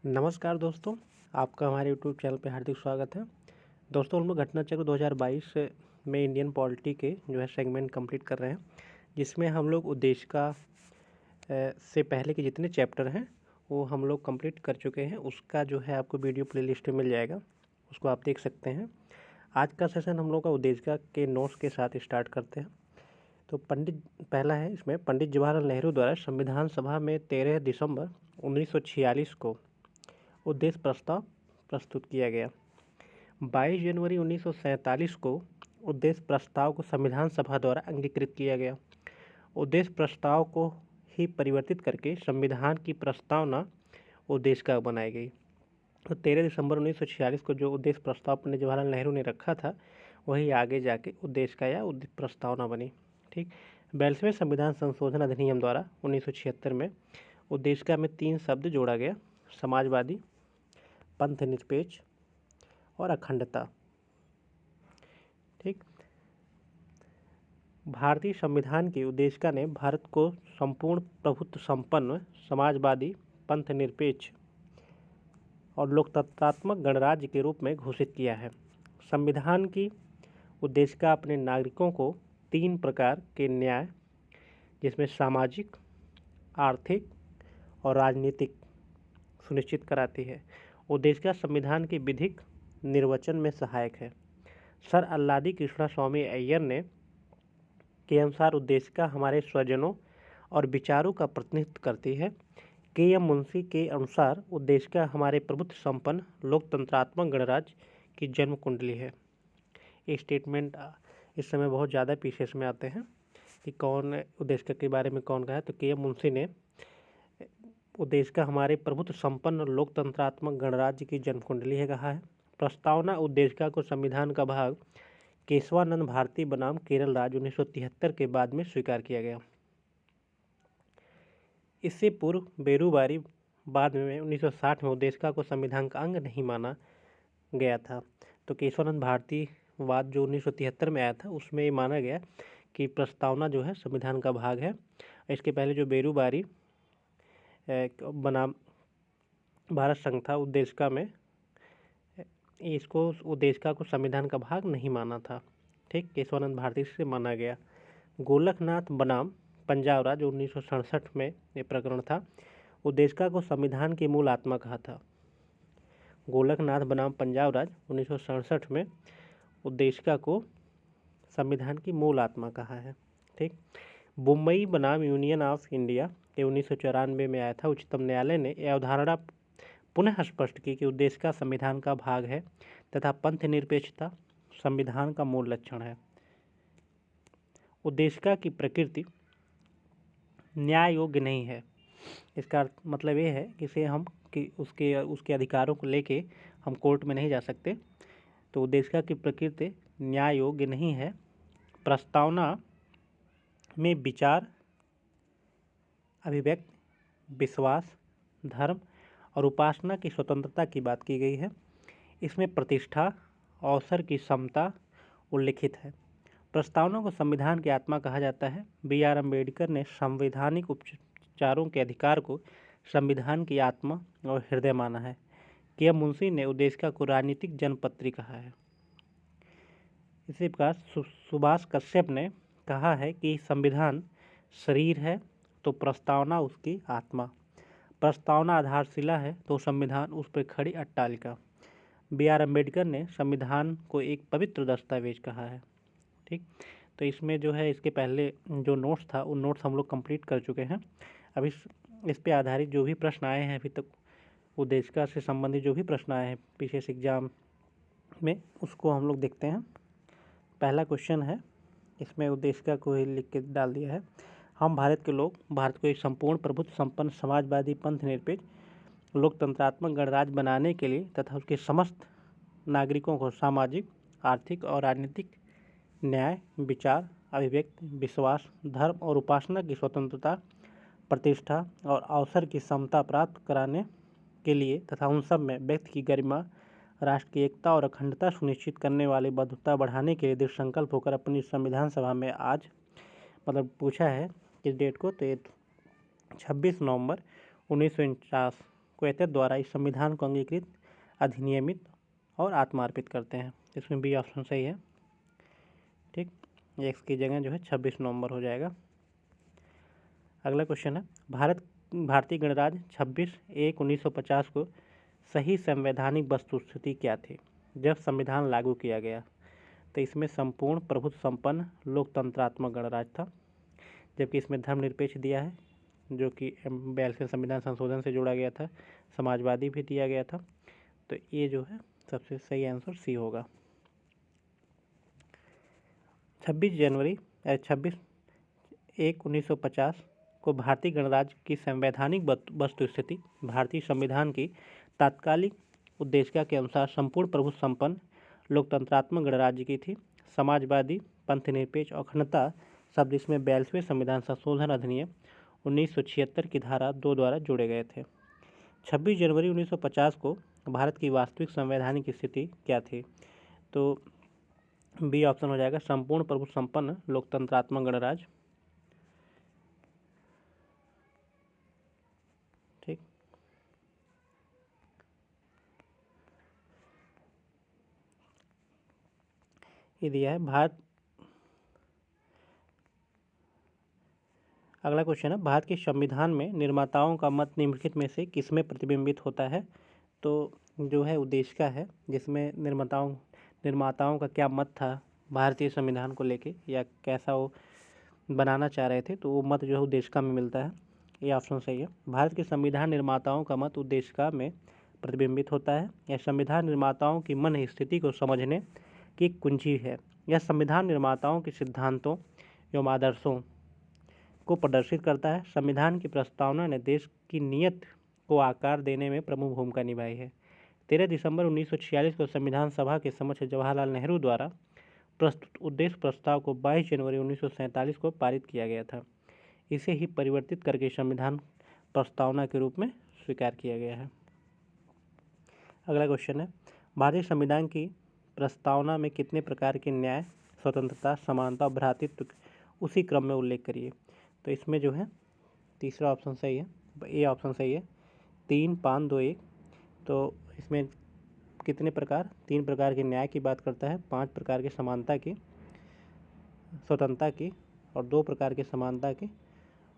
नमस्कार दोस्तों, आपका हमारे यूट्यूब चैनल पे हार्दिक स्वागत है। दोस्तों, हम लोग घटना चक्र 2022 में इंडियन पॉलिटी के जो है सेगमेंट कंप्लीट कर रहे हैं, जिसमें हम लोग उद्देशिका से पहले के जितने चैप्टर हैं वो हम लोग कंप्लीट कर चुके हैं। उसका जो है आपको वीडियो प्लेलिस्ट में मिल जाएगा, उसको आप देख सकते हैं। आज का सेशन हम लोग का उद्देशिका के नोट्स के साथ स्टार्ट करते हैं। तो पहला है इसमें पंडित जवाहरलाल नेहरू द्वारा संविधान सभा में 13 दिसंबर 1946 को उद्देश्य प्रस्ताव प्रस्तुत किया गया। 22 जनवरी 1947 को उद्देश्य प्रस्ताव को संविधान सभा द्वारा अंगीकृत किया गया। उद्देश्य प्रस्ताव को ही परिवर्तित करके संविधान की प्रस्तावना उद्देशिका बनाई गई। तो 13 दिसंबर 1946 को जो उद्देश्य प्रस्ताव पंडित जवाहरलाल नेहरू ने रखा था, वही आगे जाके उद्देशिका या प्रस्तावना बनी। ठीक, 42वें संविधान संशोधन अधिनियम द्वारा 1976 में उद्देशिका में 3 शब्द जोड़ा गया: समाजवादी, पंथ निरपेक्ष और अखंडता। ठीक, भारतीय संविधान की उद्देशिका ने भारत को संपूर्ण प्रभुत्व संपन्न, समाजवादी, पंथ निरपेक्ष और लोकतंत्रात्मक गणराज्य के रूप में घोषित किया है। संविधान की उद्देशिका अपने नागरिकों को 3 प्रकार के न्याय, जिसमें सामाजिक, आर्थिक और राजनीतिक, सुनिश्चित कराती है। उद्देशिका संविधान के विधिक निर्वचन में सहायक है। सर अल्लादी कृष्णा स्वामी अय्यर ने के अनुसार उद्देशिका हमारे स्वजनों और विचारों का प्रतिनिधित्व करती है। के.एम. मुंशी के अनुसार उद्देशिका हमारे प्रभुत्व संपन्न लोकतंत्रात्मक गणराज्य की जन्म कुंडली है। ये स्टेटमेंट इस समय बहुत ज़्यादा पीसेस में आते हैं कि कौन उद्देशिका के बारे में कौन कहा है। तो के.एम. मुंशी ने उद्देशिका हमारे प्रभुत्व संपन्न लोकतंत्रात्मक गणराज्य की जन्म कुंडली है कहा है। प्रस्तावना उद्देशिका को संविधान का भाग केशवानंद भारती बनाम केरल राज्य 1973 के बाद में स्वीकार किया गया। इससे पूर्व बेरूबारी बाद में 1960 में उद्देशिका को संविधान का अंग नहीं माना गया था। तो केशवानंद भारती वाद जो 1973 में आया था, उसमें ये माना गया कि प्रस्तावना जो है संविधान का भाग है। इसके पहले जो बेरूबारी बनाम भारत संघ था, उद्देशिका में इसको उद्देशिका को संविधान का भाग नहीं माना था। ठीक, केशवानंद भारती से माना गया। गोलकनाथ बनाम पंजाब राज्य 1967 में ये प्रकरण था। उद्देशिका को संविधान की मूल आत्मा कहा था। गोलकनाथ बनाम पंजाब राज्य 1967 में उद्देशिका को संविधान की मूल आत्मा कहा है। ठीक, मुंबई बनाम यूनियन ऑफ इंडिया के 1994 में आया था। उच्चतम न्यायालय ने यह अवधारणा पुनः स्पष्ट की कि उद्देशिका संविधान का भाग है तथा पंथ निरपेक्षता संविधान का मूल लक्षण है। उद्देशिका की प्रकृति न्याय योग्य नहीं है। इसका मतलब ये है कि इसे हम कि उसके अधिकारों को लेके हम कोर्ट में नहीं जा सकते। तो उद्देशिका की प्रकृति न्याय योग्य नहीं है। प्रस्तावना में विचार, अभिव्यक्ति, विश्वास, धर्म और उपासना की स्वतंत्रता की बात की गई है। इसमें प्रतिष्ठा, अवसर की समता उल्लिखित है। प्रस्तावना को संविधान की आत्मा कहा जाता है। बी.आर. अम्बेडकर ने संवैधानिक उपचारों के अधिकार को संविधान की आत्मा और हृदय माना है। के.एम. मुंशी ने उद्देशिका को राजनीतिक जनपत्री कहा है। इसी प्रकार सुभाष कश्यप ने कहा है कि संविधान शरीर है तो प्रस्तावना उसकी आत्मा, प्रस्तावना आधारशिला है तो संविधान उस पर खड़ी अट्टालिका। बी.आर. अम्बेडकर ने संविधान को एक पवित्र दस्तावेज कहा है। ठीक, तो इसमें जो है इसके पहले जो नोट्स था, उन नोट्स हम लोग कंप्लीट कर चुके हैं। अब इस पे आधारित जो भी प्रश्न आए हैं अभी तक, उद्देशिका से संबंधित जो भी प्रश्न आए हैं पीसीएस एग्जाम में, उसको हम लोग देखते हैं। पहला क्वेश्चन है, इसमें उद्देशिका को ही लिख के डाल दिया है: हम भारत के लोग भारत को एक संपूर्ण प्रभुत्व संपन्न समाजवादी पंथ निरपेक्ष लोकतंत्रात्मक गणराज्य बनाने के लिए तथा उसके समस्त नागरिकों को सामाजिक, आर्थिक और राजनीतिक न्याय, विचार, अभिव्यक्ति, विश्वास, धर्म और उपासना की स्वतंत्रता, प्रतिष्ठा और अवसर की समता प्राप्त कराने के लिए तथा उन सब में व्यक्ति की गरिमा, राष्ट्र की एकता और अखंडता सुनिश्चित करने वाली बद्धता बढ़ाने के लिए दृढ़ संकल्प होकर अपनी संविधान सभा में आज पूछा है किस डेट को, तो 26 नवंबर 1949 कोएत्तर द्वारा इस संविधान को अंगीकृत, अधिनियमित और आत्मार्पित करते हैं। इसमें बी ऑप्शन सही है। ठीक, एक्स की जगह जो है 26 नवंबर हो जाएगा। अगला क्वेश्चन है, भारतीय गणराज्य 26/1/1950 को सही संवैधानिक वस्तुस्थिति क्या थी जब संविधान लागू किया गया? तो इसमें संपूर्ण प्रभुत्व संपन्न लोकतंत्रात्मक गणराज्य था, जबकि इसमें धर्मनिरपेक्ष दिया है जो कि 42वें संविधान संशोधन से जोड़ा गया था, समाजवादी भी दिया गया था। तो ये जो है सबसे सही आंसर सी होगा। 26/1/1950 को भारतीय गणराज्य की संवैधानिक वस्तुस्थिति भारतीय संविधान की तात्कालिक उद्देशिका के अनुसार संपूर्ण प्रभुत्व संपन्न लोकतंत्रात्मक गणराज्य की थी। समाजवादी, पंथनिरपेक्ष और अखंडता शब्द इसमें 42वें संविधान संशोधन अधिनियम 1976 की धारा 2 द्वारा जोड़े गए थे। 26 जनवरी 1950 को भारत की वास्तविक संवैधानिक स्थिति क्या थी? तो बी ऑप्शन हो जाएगा, संपूर्ण प्रभुत्व संपन्न लोकतंत्रात्मक गणराज्य। ठीक, ये दिया है भारत। अगला क्वेश्चन है, भारत के संविधान में निर्माताओं का मत निम्नलिखित में से किसमें प्रतिबिंबित होता है? तो जो है उद्देशिका है जिसमें निर्माताओं का क्या मत था भारतीय संविधान को लेके, या कैसा वो बनाना चाह रहे थे, तो वो मत जो है उद्देशिका में मिलता है। ये ऑप्शन सही है। भारत के संविधान निर्माताओं का मत उद्देशिका में प्रतिबिंबित होता है। यह संविधान निर्माताओं की मन स्थिति को समझने की कुंजी है। यह संविधान निर्माताओं के सिद्धांतों एवं आदर्शों को प्रदर्शित करता है। संविधान की प्रस्तावना ने देश की नीयत को आकार देने में प्रमुख भूमिका निभाई है। 13 दिसंबर 1946 को संविधान सभा के समक्ष जवाहरलाल नेहरू द्वारा प्रस्तुत उद्देश्य प्रस्ताव को 22 जनवरी 1947 को पारित किया गया था। इसे ही परिवर्तित करके संविधान प्रस्तावना के रूप में स्वीकार किया गया है। अगला क्वेश्चन है, भारतीय संविधान की प्रस्तावना में कितने प्रकार के न्याय, स्वतंत्रता, समानता और भ्रातृत्व उसी क्रम में उल्लेख करिए? तो इसमें जो है तीसरा ऑप्शन सही है, ए ऑप्शन सही है, 3, 5, 2, 1। तो इसमें कितने प्रकार? 3 प्रकार के न्याय की बात करता है, 5 प्रकार के समानता की, स्वतंत्रता की और 2 प्रकार के समानता की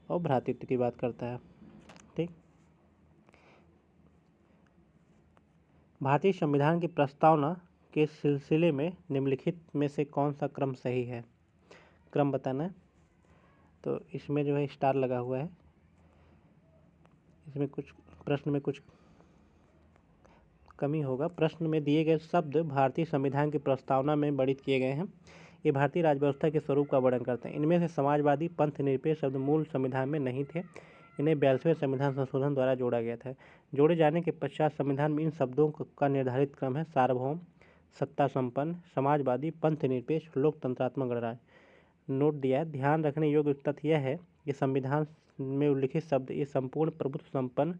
और भ्रातृत्व की बात करता है। ठीक, भारतीय संविधान की प्रस्तावना के सिलसिले में निम्नलिखित में से कौन सा क्रम सही है? क्रम बताना है। तो इसमें जो है स्टार लगा हुआ है, इसमें कुछ प्रश्न में कुछ कमी होगा। प्रश्न में दिए गए शब्द भारतीय संविधान की प्रस्तावना में वर्णित किए गए हैं। ये भारतीय राज्य के स्वरूप का वर्णन करते हैं। इनमें से समाजवादी, पंथ निरपेक्ष शब्द मूल संविधान में नहीं थे। इन्हें 42वें संविधान संशोधन द्वारा जोड़ा गया था। जोड़े जाने के पश्चात संविधान में इन शब्दों का निर्धारित क्रम है: सार्वभौम, सत्ता संपन्न, समाजवादी, पंथ निरपेक्ष, लोकतंत्रात्मक गणराज्य। नोट दिया है। ध्यान रखने योग्य तथ्य यह है कि संविधान में उल्लिखित शब्द ये संपूर्ण प्रभुत्व संपन्न,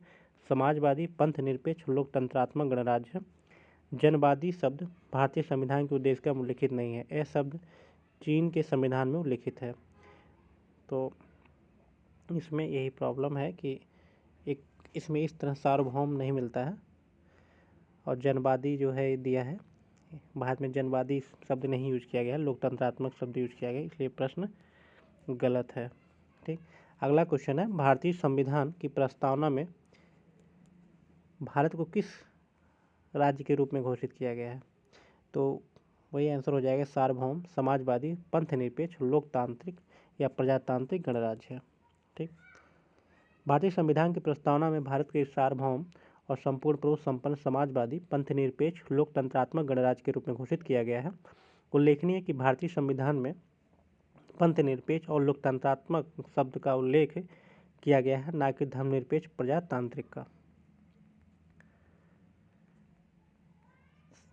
समाजवादी, पंथ निरपेक्ष, लोकतंत्रात्मक गणराज्य। जनवादी शब्द भारतीय संविधान के उद्देश्य में उल्लिखित नहीं है। यह शब्द चीन के संविधान में उल्लिखित है। तो इसमें यही प्रॉब्लम है कि एक इसमें इस तरह सार्वभौम नहीं मिलता है, और जनवादी जो है दिया है, भारत में जनवादी शब्द नहीं यूज किया गया है, लोकतंत्रात्मक शब्द यूज किया गया, इसलिए प्रश्न गलत है। ठीक, अगला क्वेश्चन है, भारतीय संविधान की प्रस्तावना में भारत को किस राज्य के रूप में घोषित किया गया है? तो वही आंसर हो जाएगा सार्वभौम, समाजवादी, पंथ निरपेक्ष, लोकतांत्रिक या प्रजातांत्रिक गणराज्य है। ठीक, भारतीय संविधान की प्रस्तावना में भारत के सार्वभौम और संपूर्ण प्रभुत्व संपन्न, समाजवादी, पंथ निरपेक्ष, लोकतंत्रात्मक गणराज्य के रूप में घोषित किया गया है। उल्लेखनीय है कि भारतीय संविधान में पंथ निरपेक्ष और लोकतंत्रात्मक शब्द का उल्लेख किया गया है, न कि धर्मनिरपेक्ष प्रजातांत्रिक का।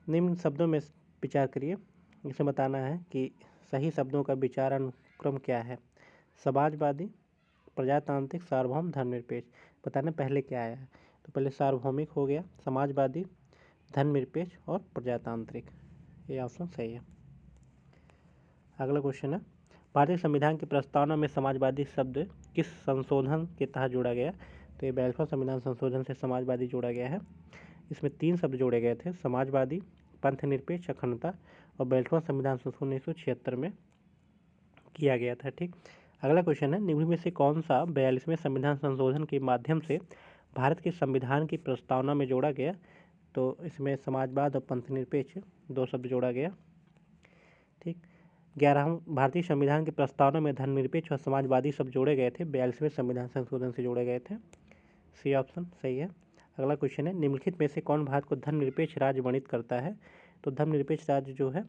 निम्न शब्दों में विचार करिए। इसे बताना है कि सही शब्दों का विचार अनुक्रम क्या है: समाजवादी, प्रजातांत्रिक, सार्वभौम, धर्मनिरपेक्ष। बताना पहले क्या आया है। तो पहले सार्वभौमिक हो गया, समाजवादी, धर्मनिरपेक्ष और प्रजातांत्रिक। ये ऑप्शन सही है। अगला क्वेश्चन है, भारतीय संविधान की प्रस्तावना में समाजवादी शब्द किस संशोधन के तहत जोड़ा गया? तो ये 42वां संविधान संशोधन से समाजवादी जोड़ा गया है। इसमें 3 शब्द जोड़े गए थे, समाजवादी, पंथनिरपेक्ष, अखंडता, और 42वां संविधान संशोधन 1976 में किया गया था। ठीक, अगला क्वेश्चन है, निम्न में से कौन सा 42वें संविधान संशोधन के माध्यम से भारत के संविधान की प्रस्तावना में जोड़ा गया? तो इसमें समाजवाद और पंथनिरपेक्ष 2 शब्द जोड़ा गया। ठीक, 11वां भारतीय संविधान की प्रस्तावना में धर्मनिरपेक्ष और समाजवादी शब्द जोड़े गए थे, 42वें संविधान संशोधन से जोड़े गए थे। सी ऑप्शन सही है। अगला क्वेश्चन है, निम्नलिखित में से कौन भारत को धर्मनिरपेक्ष राज्य वर्णित करता है? तो धर्मनिरपेक्ष राज्य जो है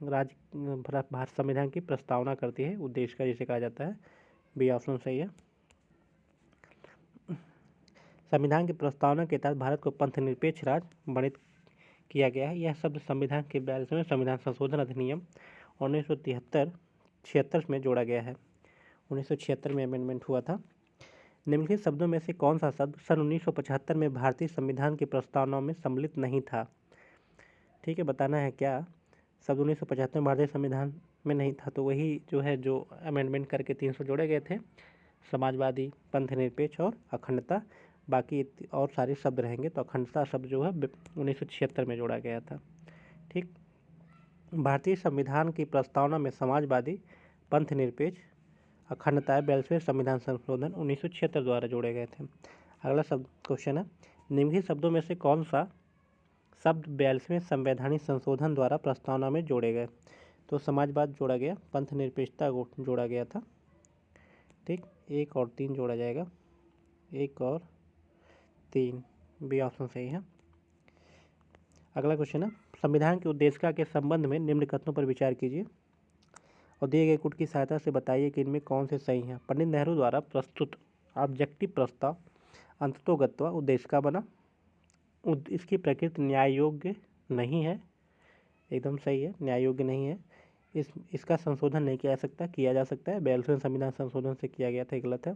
राज्य भारत संविधान की प्रस्तावना करती है, उद्देश्य का जिसे कहा जाता है। बी ऑप्शन सही है। संविधान की प्रस्तावना के तहत भारत को पंथनिरपेक्ष राज्य वर्णित किया गया है। यह शब्द संविधान के 42वें संविधान संशोधन अधिनियम 1976 में जोड़ा गया है। 1976 में अमेंडमेंट हुआ था। निम्नलिखित शब्दों में से कौन सा शब्द सन 1975 में भारतीय संविधान की प्रस्तावना में सम्मिलित नहीं था? ठीक है, बताना है क्या शब्द 1975 में भारतीय संविधान में नहीं था। तो वही जो है जो अमेंडमेंट करके 300 जोड़े गए थे, समाजवादी, पंथनिरपेक्ष और अखंडता। बाकी और सारे शब्द रहेंगे। तो अखंडता शब्द जो है 1976 में जोड़ा गया था। ठीक, भारतीय संविधान की प्रस्तावना में समाजवादी, पंथनिरपेक्ष, अखंडता 42वें संविधान संशोधन 1976 द्वारा जोड़े गए थे। अगला शब्द क्वेश्चन है, निम्नलिखित शब्दों में से कौन सा शब्द 42वें संवैधानिक संशोधन द्वारा प्रस्तावना में जोड़े गए? तो समाजवाद जोड़ा गया, पंथनिरपेक्षता जोड़ा गया था। ठीक, 1 और 3 जोड़ा जाएगा, 1 और 3, बी ऑप्शन सही है। अगला क्वेश्चन है, संविधान की उद्देशिका के संबंध में निम्न कथनों पर विचार कीजिए और दिए गए कूट की सहायता से बताइए कि इनमें कौन से सही हैं। पंडित नेहरू द्वारा प्रस्तुत ऑब्जेक्टिव प्रस्ताव अंततोगत्वा उद्देशिका बना। इसकी प्रकृति न्याय योग्य नहीं है, एकदम सही है, न्याय योग्य नहीं है। इसका संशोधन नहीं किया जा सकता है। 42वें संविधान संशोधन से किया गया था, गलत है।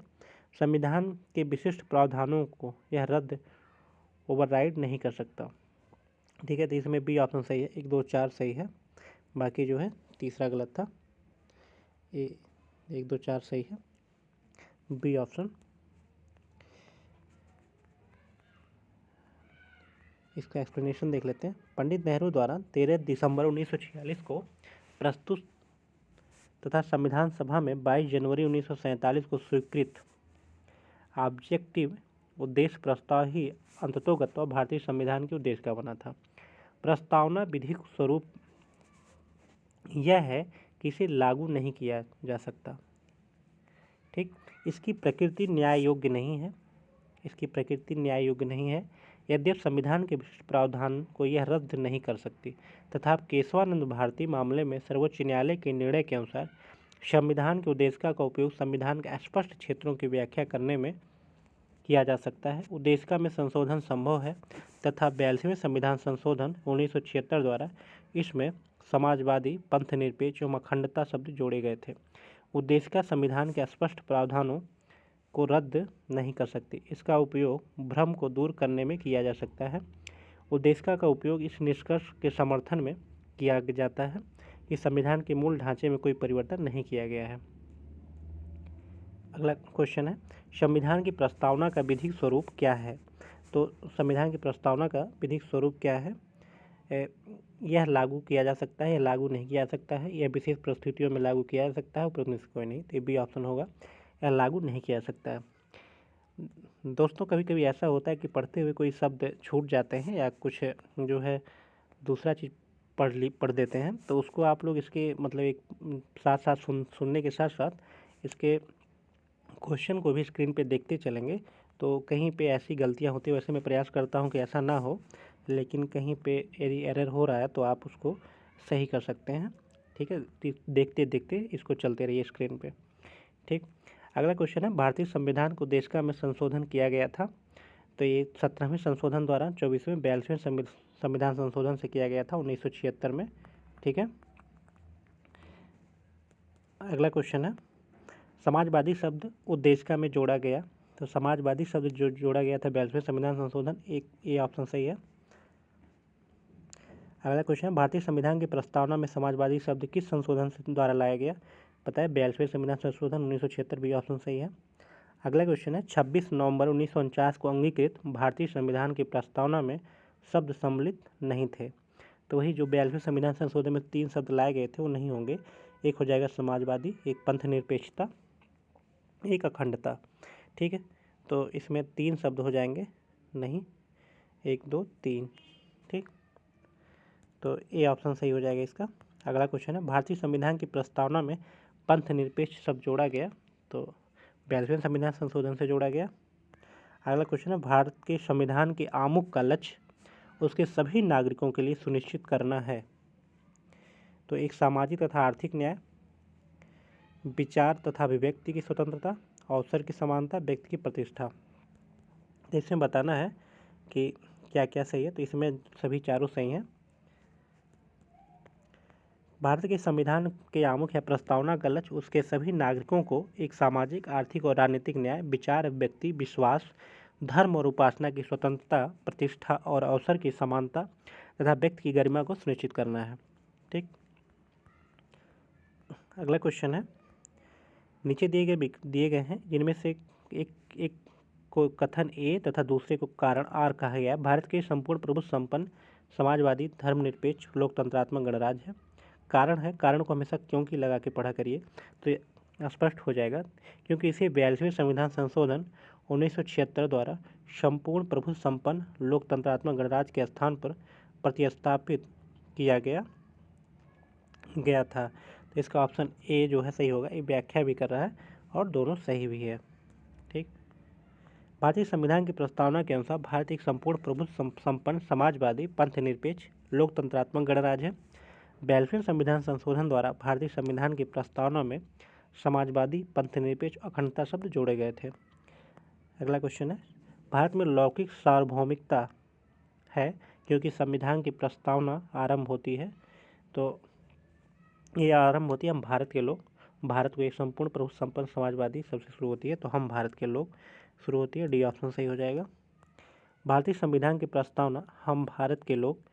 संविधान के विशिष्ट प्रावधानों को यह रद्द ओवरराइड नहीं कर सकता। ठीक है, तो इसमें बी ऑप्शन सही है, 1, 2, 4 सही है, बाकी जो है तीसरा गलत था। 1, 2, 4 सही है, बी ऑप्शन। इसका एक्सप्लेनेशन देख लेते हैं। पंडित नेहरू द्वारा 13 दिसंबर 1946 को प्रस्तुत तथा संविधान सभा में 22 जनवरी 1947 को स्वीकृत ऑब्जेक्टिव उद्देश्य प्रस्ताव ही अंततोगत्वा भारतीय संविधान की उद्देशिका बना था। प्रस्तावना विधिक स्वरूप यह है कि इसे लागू नहीं किया जा सकता। ठीक, इसकी प्रकृति न्याय योग्य नहीं है, यद्यपि संविधान के विशिष्ट प्रावधान को यह रद्द नहीं कर सकती तथा केशवानंद भारती मामले में सर्वोच्च न्यायालय के निर्णय के अनुसार संविधान की उद्देशिका का उपयोग संविधान के अस्पष्ट क्षेत्रों की व्याख्या करने में किया जा सकता है। उद्देशिका में संशोधन संभव है तथा 42वें संविधान संशोधन 1976 द्वारा इसमें समाजवादी, पंथनिरपेक्ष एवं अखंडता शब्द जोड़े गए थे। उद्देशिका संविधान के स्पष्ट प्रावधानों को रद्द नहीं कर सकती। इसका उपयोग भ्रम को दूर करने में किया जा सकता है। उद्देशिका का उपयोग इस निष्कर्ष के समर्थन में किया जाता है कि संविधान के मूल ढांचे में कोई परिवर्तन नहीं किया गया है। अगला क्वेश्चन है, संविधान की प्रस्तावना का विधिक स्वरूप क्या है? तो संविधान की प्रस्तावना का विधिक स्वरूप क्या है? यह लागू किया जा सकता है, यह लागू नहीं किया जा सकता है, यह विशेष परिस्थितियों में लागू किया जा सकता है, उपरोक्त से कोई नहीं। तो बी ऑप्शन होगा, यह लागू नहीं किया जा सकता है। दोस्तों, कभी कभी ऐसा होता है कि पढ़ते हुए कोई शब्द छूट जाते हैं या कुछ जो है दूसरा चीज़ पढ़ देते हैं, तो उसको आप लोग इसके मतलब एक साथ साथ सुनने के साथ साथ इसके क्वेश्चन को भी स्क्रीन पे देखते चलेंगे। तो कहीं पे ऐसी गलतियां होती है, वैसे मैं प्रयास करता हूं कि ऐसा ना हो, लेकिन कहीं पे यदि एरर हो रहा है तो आप उसको सही कर सकते हैं। ठीक है, देखते देखते इसको चलते रहिए स्क्रीन पे। ठीक, अगला क्वेश्चन है, भारतीय संविधान को उद्देशिका में संशोधन किया गया था। तो ये 17वें संशोधन द्वारा 24वें 42वें संविधान संशोधन से किया गया था 1976 में। ठीक है, अगला क्वेश्चन है, समाजवादी शब्द उद्देशिका में जोड़ा गया। तो समाजवादी शब्द जो जोड़ा गया था 42वें संविधान संशोधन, एक ए ऑप्शन सही है। अगला क्वेश्चन है, भारतीय संविधान की प्रस्तावना में समाजवादी शब्द किस संशोधन द्वारा लाया गया? पता है 42वें संविधान संशोधन 1976, बी ऑप्शन सही है। अगला क्वेश्चन है 26 नवंबर 1949 को अंगीकृत भारतीय संविधान की प्रस्तावना में शब्द सम्मिलित नहीं थे। तो वही जो 42वें संविधान संशोधन में 3 शब्द लाए गए थे वो नहीं होंगे। एक हो जाएगा समाजवादी, एक पंथ निरपेक्षता, एक अखंडता। ठीक है, तो इसमें 3 शब्द हो जाएंगे नहीं, 1 2 3। ठीक, तो ए ऑप्शन सही हो जाएगा इसका। अगला क्वेश्चन है भारतीय संविधान की प्रस्तावना में पंथ निरपेक्ष शब्द जोड़ा गया, तो 42वें संविधान संशोधन से जोड़ा गया। अगला क्वेश्चन है भारत के संविधान के आमुख का लक्ष्य उसके सभी नागरिकों के लिए सुनिश्चित करना है। तो एक सामाजिक तथा आर्थिक न्याय, विचार तथा अभिव्यक्ति की स्वतंत्रता, अवसर की समानता, व्यक्ति की प्रतिष्ठा। तो इसमें बताना है कि क्या क्या सही है। तो इसमें सभी चारों सही हैं। भारत के संविधान के आमुख या प्रस्तावना का लक्ष्य उसके सभी नागरिकों को एक सामाजिक, आर्थिक और राजनीतिक न्याय, विचार, व्यक्ति, विश्वास, धर्म और उपासना की स्वतंत्रता, प्रतिष्ठा और अवसर की समानता तथा व्यक्ति की गरिमा को सुनिश्चित करना है। ठीक, अगला क्वेश्चन है नीचे दिए गए हैं जिनमें से एक को कथन ए तथा दूसरे को कारण आर कहा गया है। भारत के संपूर्ण प्रभुत्व संपन्न समाजवादी धर्मनिरपेक्ष लोकतंत्रात्मक गणराज्य है। कारण है, कारण को हमेशा क्योंकि लगा के पढ़ा करिए तो ये स्पष्ट हो जाएगा, क्योंकि इसे 42वें संविधान संशोधन 1976 द्वारा संपूर्ण प्रभुत्व संपन्न लोकतंत्रात्मक गणराज्य के स्थान पर प्रतिस्थापित किया गया था। तो इसका ऑप्शन ए जो है सही होगा। ये व्याख्या भी कर रहा है और दोनों सही भी है। ठीक, भारतीय संविधान की प्रस्तावना के अनुसार भारत एक संपूर्ण प्रभुत्व संपन्न समाजवादी पंथ निरपेक्ष लोकतंत्रात्मक गणराज्य है। 42वें संविधान संशोधन द्वारा भारतीय संविधान की प्रस्तावना में समाजवादी पंथ निरपेक्ष अखंडता शब्द जोड़े गए थे। अगला क्वेश्चन है भारत में लौकिक सार्वभौमिकता है क्योंकि संविधान की प्रस्तावना आरंभ होती है। तो ये आरंभ होती है हम भारत के लोग, भारत को एक संपूर्ण प्रभुत्व संपन्न समाजवादी सबसे शुरू होती है, तो हम भारत के लोग शुरू होती है। डी ऑप्शन सही हो जाएगा। भारतीय संविधान की प्रस्तावना हम भारत के लोग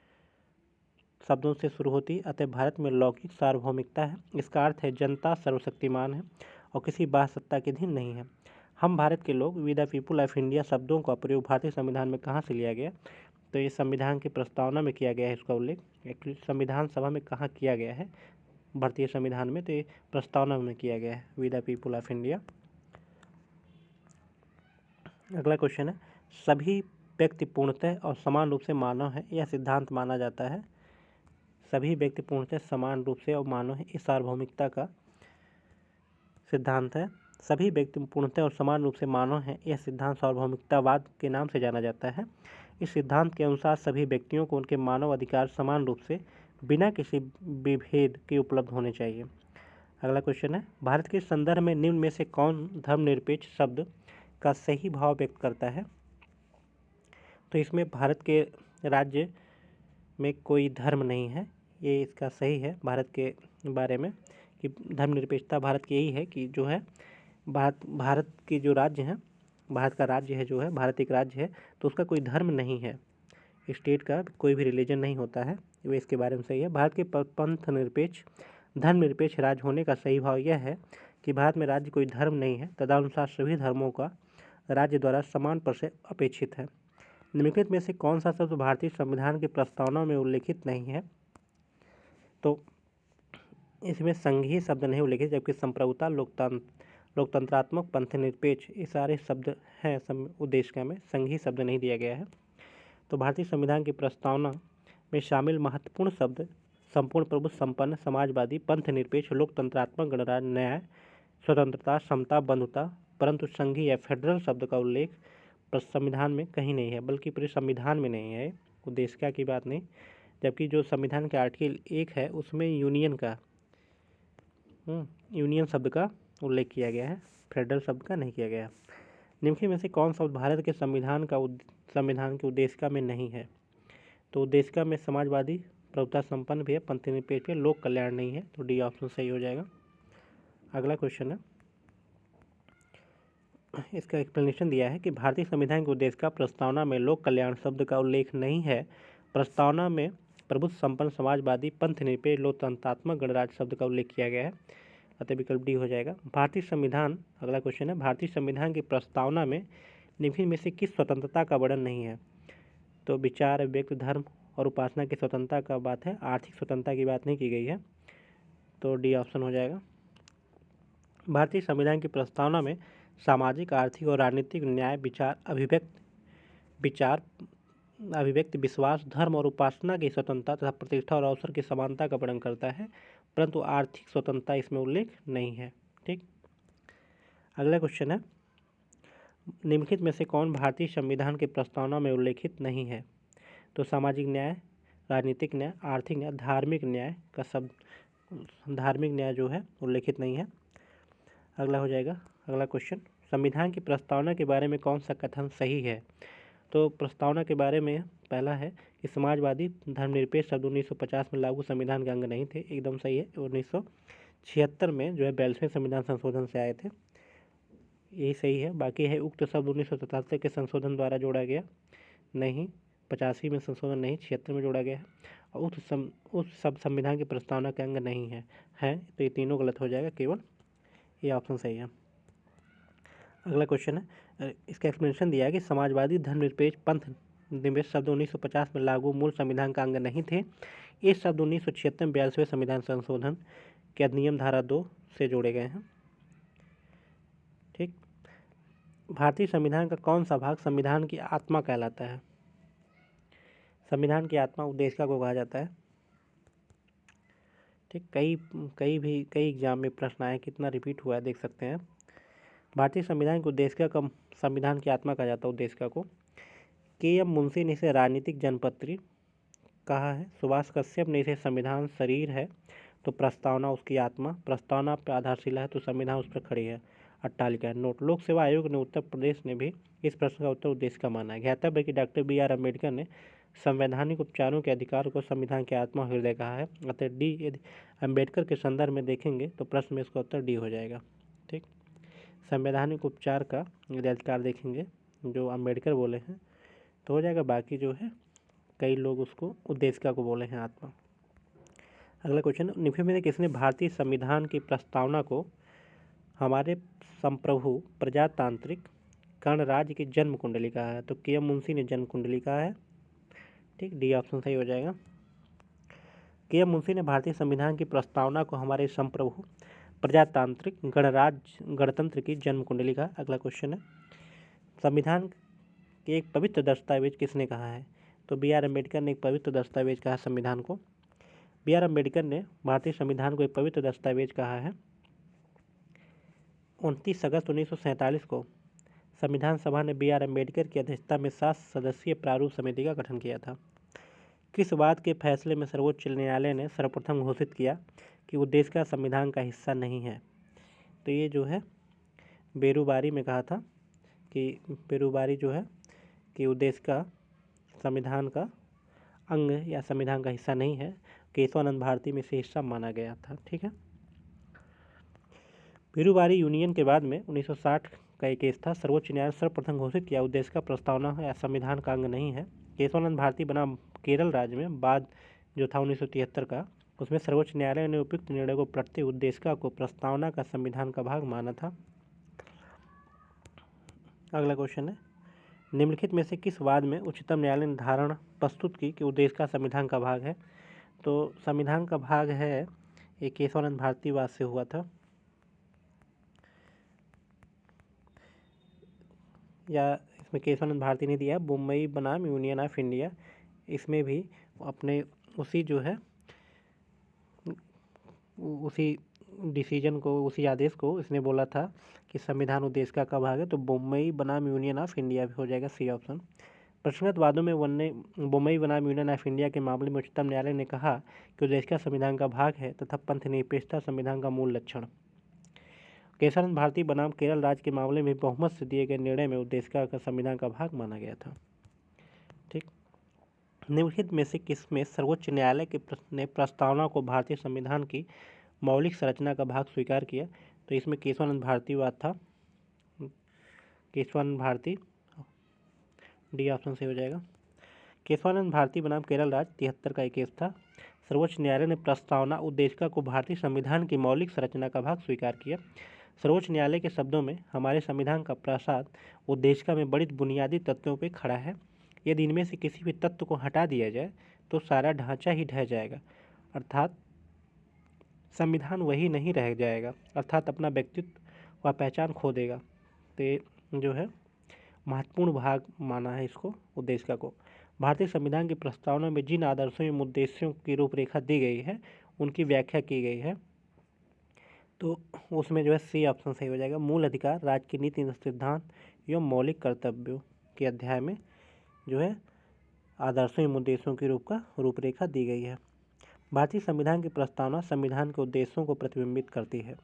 शब्दों से शुरू होती है, अतः भारत में लौकिक सार्वभौमिकता है। इसका अर्थ है जनता सर्वशक्तिमान है और किसी बाह्य सत्ता के अधीन नहीं है। हम भारत के लोग we the people of India शब्दों का प्रयोग भारतीय संविधान में कहाँ से लिया गया? तो ये संविधान की प्रस्तावना में किया गया है इसका उल्लेख। एक्चुअली संविधान सभा में कहाँ किया गया है भारतीय संविधान में? तो ये प्रस्तावना में किया गया है, we the people of India. अगला क्वेश्चन है सभी व्यक्ति पूर्णतः और समान रूप से मानव है, यह सिद्धांत माना जाता है। सभी व्यक्ति पूर्णतः समान रूप से और मानव है, इस सार्वभौमिकता का सिद्धांत है। सभी व्यक्ति पूर्णतः और समान रूप से मानव है, यह सिद्धांत सार्वभौमिकतावाद के नाम से जाना जाता है। इस सिद्धांत के अनुसार सभी व्यक्तियों को उनके मानव अधिकार समान रूप से बिना किसी विभेद के उपलब्ध होने चाहिए। अगला क्वेश्चन है भारत के संदर्भ में निम्न में से कौन धर्मनिरपेक्ष शब्द का सही भाव व्यक्त करता है? तो इसमें भारत के राज्य में कोई धर्म नहीं है, ये इसका सही है भारत के बारे में कि धर्मनिरपेक्षता भारत की यही है कि जो है भारत के जो राज्य हैं, भारत का राज्य है जो है, भारत एक राज्य है तो उसका कोई धर्म नहीं है, स्टेट का कोई भी रिलीजन नहीं होता है, वो इसके बारे में सही है। भारत के पंथ निरपेक्ष धर्मनिरपेक्ष राज्य होने का सही भाव यह है कि भारत में राज्य कोई धर्म नहीं है, तदनुसार सभी धर्मों का राज्य द्वारा समान पर से अपेक्षित है। निम्नलिखित में से कौन सा शब्द भारतीय संविधान की प्रस्तावना में उल्लेखित नहीं है? तो इसमें संघीय शब्द नहीं उल्लेखित, जबकि संप्रभुता, लोकतंत्रात्मक, पंथ निरपेक्ष ये सारे शब्द हैं उद्देशिका में, संघीय शब्द नहीं दिया गया है। तो भारतीय संविधान की प्रस्तावना में शामिल महत्वपूर्ण शब्द संपूर्ण प्रभुत्व संपन्न समाजवादी पंथ निरपेक्ष लोकतंत्रात्मक गणराज्य न्याय स्वतंत्रता समता बंधुता, परंतु संघीय या फेडरल शब्द का उल्लेख संविधान में कहीं नहीं है, बल्कि पूरे संविधान में नहीं है, उद्देशिका की बात नहीं। जबकि जो संविधान के आर्टिकल 1 है उसमें यूनियन शब्द का उल्लेख किया गया है, फेडरल शब्द का नहीं किया गया। निम्नलिखित में से कौन सा भारत के संविधान की उद्देशिका में नहीं है? तो उद्देशिका में समाजवादी प्रभुता संपन्न भी है, पंथ निरपेक्ष, लोक कल्याण नहीं है, तो डी ऑप्शन सही हो जाएगा। अगला क्वेश्चन है इसका एक्सप्लेनेशन दिया है कि भारतीय संविधान की उद्देशिका प्रस्तावना में लोक कल्याण शब्द का उल्लेख नहीं है। प्रस्तावना में प्रभुत्व संपन्न समाजवादी पंथ निरपेक्ष लोकतंत्रात्मक गणराज्य शब्द का उल्लेख किया गया है। अतः विकल्प डी हो जाएगा। भारतीय संविधान, अगला क्वेश्चन है, भारतीय संविधान की प्रस्तावना में निम्नलिखित में से किस स्वतंत्रता का वर्णन नहीं है? तो विचार, व्यक्ति, धर्म और उपासना की स्वतंत्रता का बात है, आर्थिक स्वतंत्रता की बात नहीं की गई है, तो डी ऑप्शन हो जाएगा। भारतीय संविधान की प्रस्तावना में सामाजिक, आर्थिक और राजनीतिक न्याय, अभिव्यक्ति, विश्वास, धर्म और उपासना की स्वतंत्रता तथा प्रतिष्ठा और अवसर की समानता का वर्णन करता है, परंतु आर्थिक स्वतंत्रता इसमें उल्लेख नहीं है। ठीक, अगला क्वेश्चन है, निम्नलिखित में से कौन भारतीय संविधान की प्रस्तावना में उल्लेखित नहीं है? तो सामाजिक न्याय, राजनीतिक न्याय, आर्थिक न्याय, धार्मिक न्याय का शब्द, धार्मिक न्याय जो है उल्लेखित नहीं है। अगला हो जाएगा, अगला क्वेश्चन, संविधान की प्रस्तावना के बारे में कौन सा कथन सही है? तो प्रस्तावना के बारे में पहला है कि समाजवादी धर्मनिरपेक्ष शब्द 1950 में लागू संविधान के अंग नहीं थे, एकदम सही है। 1976 में जो है 42वें संविधान संशोधन से आए थे, यही सही है। बाकी है उक्त शब्द 1977 के संशोधन द्वारा जोड़ा गया, नहीं, 85 में संशोधन नहीं, 76 में जोड़ा गया है। और उस शब्द संविधान की प्रस्तावना के अंग नहीं है, तो ये तीनों गलत हो जाएगा, केवल ये ऑप्शन सही है। अगला क्वेश्चन है, इसका एक्सप्लेनेशन दिया है कि समाजवादी धर्मनिरपेक्ष पंथ निवेश शब्द 1950 में लागू मूल संविधान का अंग नहीं थे। ये शब्द 1976 में 42वें संविधान संशोधन के अधिनियम धारा 2 से जोड़े गए हैं। ठीक, भारतीय संविधान का कौन सा भाग संविधान की आत्मा कहलाता है? संविधान की आत्मा उद्देशिका को कहा जाता है। ठीक, कई एग्जाम में प्रश्न आए, कितना रिपीट हुआ है देख सकते हैं। भारतीय संविधान की उद्देशिका का संविधान की आत्मा कहा जाता है उद्देशिका को। के.एम. मुंशी ने इसे राजनीतिक जनपत्री कहा है। सुभाष कश्यप ने इसे संविधान शरीर है, तो प्रस्तावना उसकी आत्मा, प्रस्तावना पर आधारशिला है, तो संविधान उस पर खड़ी है, अट्टालिका है। नोट, लोक सेवा आयोग ने उत्तर प्रदेश ने भी इस प्रश्न का उत्तर उद्देशिका माना है। ज्ञातव्य कि डॉक्टर बी.आर. अम्बेडकर ने संवैधानिक उपचारों के अधिकार को संविधान की आत्मा हृदय कहा है, अतः डी, यदि अम्बेडकर के संदर्भ में देखेंगे तो प्रश्न में इसका उत्तर डी हो जाएगा। ठीक, संवैधानिक उपचार का यदि अधिकार देखेंगे जो अम्बेडकर बोले हैं तो हो जाएगा, बाकी जो है कई लोग उसको उद्देशिका को बोले हैं आत्मा। अगला क्वेश्चन, निम्नलिखित में किसने भारतीय संविधान की प्रस्तावना को हमारे संप्रभु प्रजातांत्रिक गणराज्य की जन्म कुंडली कहा है? तो के.एम. मुंशी ने जन्म कुंडली कहा है। ठीक, डी ऑप्शन सही हो जाएगा। के.एम. मुंशी ने भारतीय संविधान की प्रस्तावना को हमारे संप्रभु प्रजातांत्रिक गणतंत्र की जन्म कुंडली कहा। अगला क्वेश्चन है, संविधान के एक पवित्र दस्तावेज किसने कहा है? तो बी.आर. अम्बेडकर ने एक पवित्र दस्तावेज कहा संविधान को। बी.आर. अम्बेडकर ने भारतीय संविधान को एक पवित्र दस्तावेज कहा है। 29 अगस्त 1947 को संविधान सभा ने बी.आर. अम्बेडकर की अध्यक्षता में 7 सदस्यीय प्रारूप समिति का गठन किया था। किस बात के फैसले में सर्वोच्च न्यायालय ने सर्वप्रथम घोषित किया कि उद्देशिका संविधान का हिस्सा नहीं है? तो ये जो है बेरुबारी में कहा था कि बेरुबारी जो है कि उद्देशिका संविधान का अंग या संविधान का हिस्सा नहीं है, केशवानंद भारती में से हिस्सा माना गया था। ठीक है, बेरुबारी यूनियन के बाद में 1960 का एक केस था, सर्वोच्च न्यायालय सर्वप्रथम घोषित किया उद्देशिका प्रस्तावना या संविधान का अंग नहीं है। केशवानंद भारती बनाम केरल राज्य में बाद जो था 1973 का, उसमें सर्वोच्च न्यायालय ने उपयुक्त निर्णय को पढ़ते उद्देशिका को प्रस्तावना का संविधान का भाग माना था। अगला क्वेश्चन है, निम्नलिखित में से किस वाद में उच्चतम न्यायालय ने धारणा प्रस्तुत की कि उद्देशिका संविधान का भाग है? तो संविधान का भाग है, ये केशवानंद भारती वाद से हुआ था, या इसमें केशवानंद भारती ने दिया मुंबई बनाम यूनियन ऑफ इंडिया, इसमें भी अपने उसी जो है उसी डिसीजन को, उसी आदेश को इसने बोला था कि संविधान उद्देशिका का भाग है, तो मुंबई बनाम यूनियन ऑफ इंडिया भी हो जाएगा, सी ऑप्शन। प्रश्नगत वादों में मुंबई बनाम यूनियन ऑफ इंडिया के मामले में उच्चतम न्यायालय ने कहा कि उद्देशिका संविधान का भाग है तथा पंथ निरपेक्षता संविधान का मूल लक्षण। केशवानंद भारती बनाम केरल राज्य के मामले में बहुमत से दिए गए निर्णय में उद्देशिका का संविधान का भाग माना गया था। ठीक, निम्नलिखित में से किसमें सर्वोच्च न्यायालय ने प्रस्तावना को भारतीय संविधान की मौलिक संरचना का भाग स्वीकार किया? तो इसमें केशवानंद भारती वाद था, केशवानंद भारती, डी ऑप्शन से हो जाएगा। केशवानंद भारती बनाम केरल राज्य 73 का एक केस था, सर्वोच्च न्यायालय ने प्रस्तावना उद्देशिका को भारतीय संविधान की मौलिक संरचना का भाग स्वीकार किया। सर्वोच्च न्यायालय के शब्दों में हमारे संविधान का प्रसाद उद्देशिका में बड़ी बुनियादी तत्वों पर खड़ा है। यदि इनमें से किसी भी तत्व को हटा दिया जाए तो सारा ढांचा ही ढह जाएगा, अर्थात संविधान वही नहीं रह जाएगा, अर्थात अपना व्यक्तित्व व पहचान खो देगा। तो ये जो है महत्वपूर्ण भाग माना है इसको उद्देशिका को। भारतीय संविधान की प्रस्तावना में जिन आदर्शों एवं उद्देश्यों की रूपरेखा दी गई है उनकी व्याख्या की गई है। तो उसमें जो है सी ऑप्शन सही हो जाएगा। मूल अधिकार, राज्य की नीति सिद्धांत एवं मौलिक कर्तव्यों के अध्याय में जो है आदर्शों एवं उद्देश्यों की रूपरेखा दी गई है। भारतीय संविधान की प्रस्तावना संविधान के उद्देश्यों को प्रतिबिंबित करती है।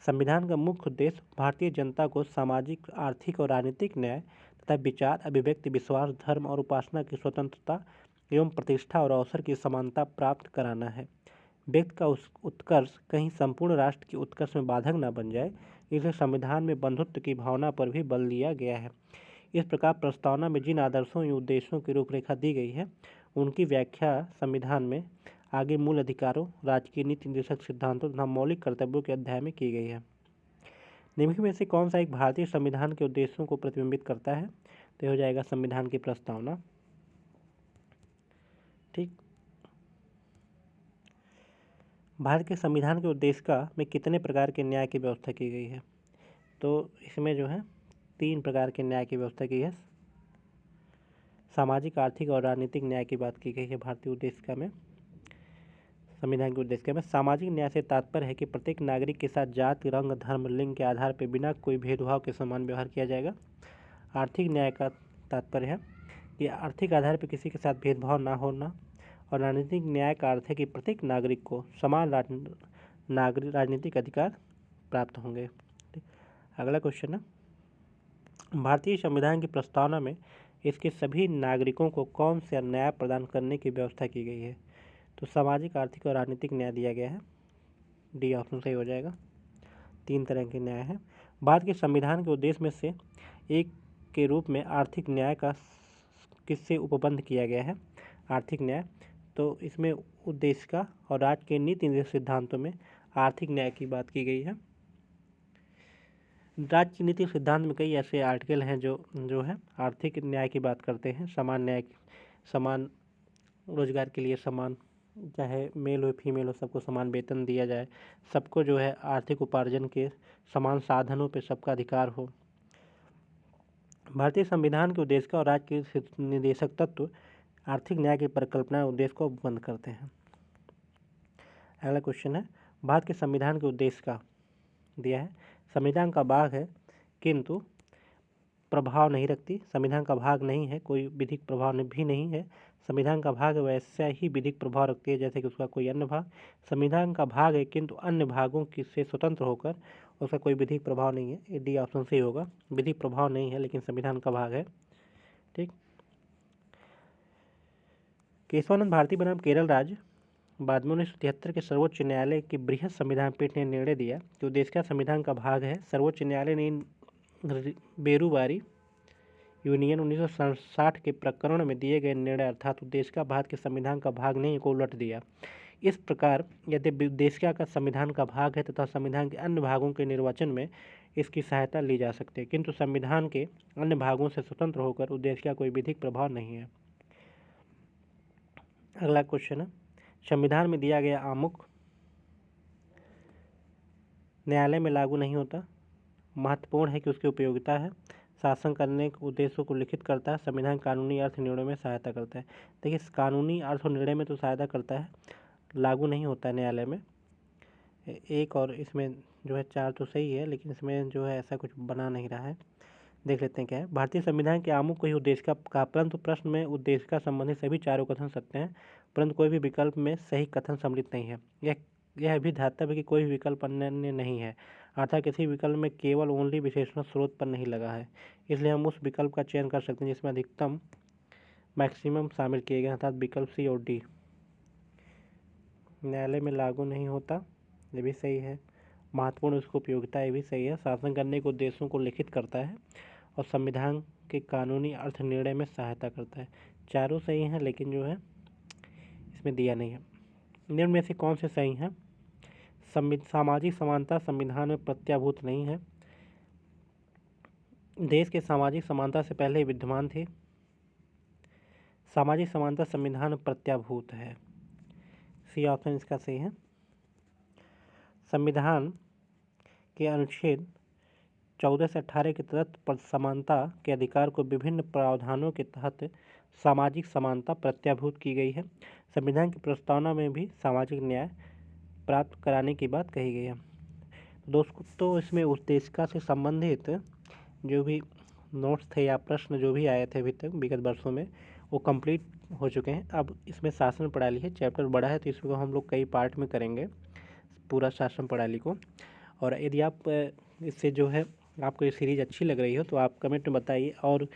संविधान का मुख्य उद्देश्य भारतीय जनता को सामाजिक, आर्थिक और राजनीतिक न्याय तथा विचार, अभिव्यक्ति, विश्वास, धर्म और उपासना की स्वतंत्रता एवं प्रतिष्ठा और अवसर की समानता प्राप्त कराना है। व्यक्ति का उत्कर्ष कहीं संपूर्ण राष्ट्र की उत्कर्ष में बाधक न बन जाए, इसलिए संविधान में बंधुत्व की भावना पर भी बल दिया गया है। इस प्रकार प्रस्तावना में जिन आदर्शों एवं उद्देश्यों की रूपरेखा दी गई है उनकी व्याख्या संविधान में आगे मूल अधिकारों, राज्य की नीति निर्देशक सिद्धांतों तथा मौलिक कर्तव्यों के अध्याय में की गई है। निम्नलिखित में से कौन सा एक भारतीय संविधान के उद्देश्यों को प्रतिबिंबित करता है? तो हो जाएगा संविधान की प्रस्तावना। ठीक, भारत के संविधान के उद्देशिका में कितने प्रकार के न्याय की व्यवस्था की गई है? तो इसमें जो है 3 प्रकार के न्याय की व्यवस्था की है। सामाजिक, आर्थिक और राजनीतिक न्याय की बात की गई है भारतीय उद्देशिका में। संविधान के उद्देशिका में सामाजिक न्याय से तात्पर्य है कि प्रत्येक नागरिक के साथ जाति, रंग, धर्म, लिंग के आधार पर बिना कोई भेदभाव के समान व्यवहार किया जाएगा। आर्थिक न्याय का तात्पर्य है कि आर्थिक आधार पर किसी के साथ भेदभाव ना होना। और राजनीतिक न्याय का अर्थ है कि प्रत्येक नागरिक को समान राजनीतिक अधिकार प्राप्त होंगे। अगला क्वेश्चन है, भारतीय संविधान की प्रस्तावना में इसके सभी नागरिकों को कौन से न्याय प्रदान करने की व्यवस्था की गई है? तो सामाजिक, आर्थिक और राजनीतिक न्याय दिया गया है। डी ऑप्शन सही हो जाएगा। 3 तरह के न्याय हैं। भारत के संविधान के उद्देश्य में से एक के रूप में आर्थिक न्याय का किससे उपबंध किया गया है? आर्थिक न्याय, तो इसमें उद्देशिका और राज्य के नीति निर्देशक सिद्धांतों में आर्थिक न्याय की बात की गई है। राज्य की नीति सिद्धांत में कई ऐसे आर्टिकल हैं जो है आर्थिक न्याय की बात करते हैं। समान न्याय, समान रोजगार के लिए समान, चाहे मेल हो फीमेल हो, सबको समान वेतन दिया जाए, सबको जो है आर्थिक उपार्जन के समान साधनों पर सबका अधिकार हो। भारतीय संविधान के उद्देश्य और राज्य के निर्देशक तत्व आर्थिक न्याय की परिकल्पना उद्देश्य को बंद करते हैं। अगला क्वेश्चन है, भारत के संविधान के उद्देश्य का दिया है। संविधान का भाग है किंतु प्रभाव नहीं रखती। संविधान का भाग नहीं है, कोई विधिक प्रभाव भी नहीं है। संविधान का भाग वैसा ही विधिक प्रभाव रखती है जैसे कि उसका कोई अन्य भाग। संविधान का भाग है किंतु अन्य भागों की से स्वतंत्र होकर उसका कोई विधिक प्रभाव नहीं है। ये डी ऑप्शन सही होगा। विधिक प्रभाव नहीं है लेकिन संविधान का भाग है। ठीक, केशवानंद भारती बनाम केरल राज्य बाद में 1973 के सर्वोच्च न्यायालय की बृहद संविधान पीठ ने निर्णय दिया कि उद्देशिका संविधान का भाग है। सर्वोच्च न्यायालय ने बेरुवारी यूनियन 1960 के प्रकरण में दिए गए निर्णय अर्थात उद्देशिका भारत के संविधान का भाग नहीं को उलट दिया। इस प्रकार यदि उद्देशिका का संविधान का भाग है तथा संविधान के अन्य भागों के निर्वचन में इसकी सहायता ली जा सकती है, किंतु संविधान के अन्य भागों से स्वतंत्र होकर उद्देशिका कोई विधिक प्रभाव नहीं है। अगला क्वेश्चन है, संविधान में दिया गया आमुख न्यायालय में लागू नहीं होता। महत्वपूर्ण है कि उसकी उपयोगिता है। शासन करने के उद्देश्यों को लिखित करता है। संविधान कानूनी अर्थ निर्णय में सहायता करता है। देखिए, कानूनी अर्थ और निर्णय में तो सहायता करता है, लागू नहीं होता है न्यायालय में। एक और इसमें जो है 4 तो सही है लेकिन इसमें जो है ऐसा कुछ बना नहीं रहा है। देख लेते हैं क्या है। भारतीय संविधान के आमुख को ही उद्देशिका का, परंतु प्रश्न में उद्देशिका संबंधी सभी चारों कथन सत्य हैं, परंतु कोई भी विकल्प में सही कथन सम्मिलित नहीं है। यह भी धातव्य है कि कोई भी विकल्प अन्य नहीं है, अर्थात किसी विकल्प में केवल ओनली विशेषण स्रोत पर नहीं लगा है। इसलिए हम उस विकल्प का चयन कर सकते हैं जिसमें अधिकतम मैक्सिमम शामिल किए गए, अर्थात विकल्प सी और डी। न्यायालय में लागू नहीं होता, ये भी सही है। महत्वपूर्ण उसको उपयोगिता, ये भी सही है। शासन करने के उद्देश्यों को लिखित करता है और संविधान के कानूनी अर्थ निर्णय में सहायता करता है। चारों सही हैं लेकिन जो है इसमें दिया नहीं है। निम्न में से कौन से सही हैं? सामाजिक समानता संविधान में प्रत्याभूत नहीं है। देश के सामाजिक समानता से पहले ही विद्यमान थी। सामाजिक समानता संविधान में प्रत्याभूत है। सी ऑप्शन इसका सही है। संविधान के अनुच्छेद 14 से 18 के तहत समानता के अधिकार को विभिन्न प्रावधानों के तहत सामाजिक समानता प्रत्याभूत की गई है। संविधान की प्रस्तावना में भी सामाजिक न्याय प्राप्त कराने की बात कही गई है। दोस्तों, इसमें उद्देशिका से संबंधित जो भी नोट्स थे या प्रश्न जो भी आए थे अभी तक विगत वर्षों में, वो कंप्लीट हो चुके हैं। अब इसमें शासन प्रणाली है, चैप्टर बड़ा है तो इसको हम लोग कई पार्ट में करेंगे पूरा शासन प्रणाली को। और यदि आप इससे जो है आपको ये सीरीज़ अच्छी लग रही हो तो आप कमेंट में बताइए, और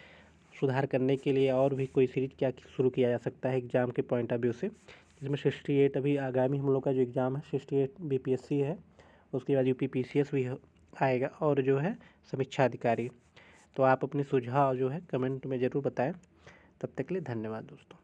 सुधार करने के लिए और भी कोई सीरीज़ क्या शुरू किया जा सकता है एग्ज़ाम के पॉइंट ऑफ व्यू से। इसमें 68 अभी आगामी हम लोग का जो एग्ज़ाम है 68 बीपीएससी है, उसके बाद यूपी पीसीएस भी आएगा, और जो है समीक्षा अधिकारी। तो आप अपने सुझाव जो है कमेंट में ज़रूर बताएं। तब तक के लिए धन्यवाद दोस्तों।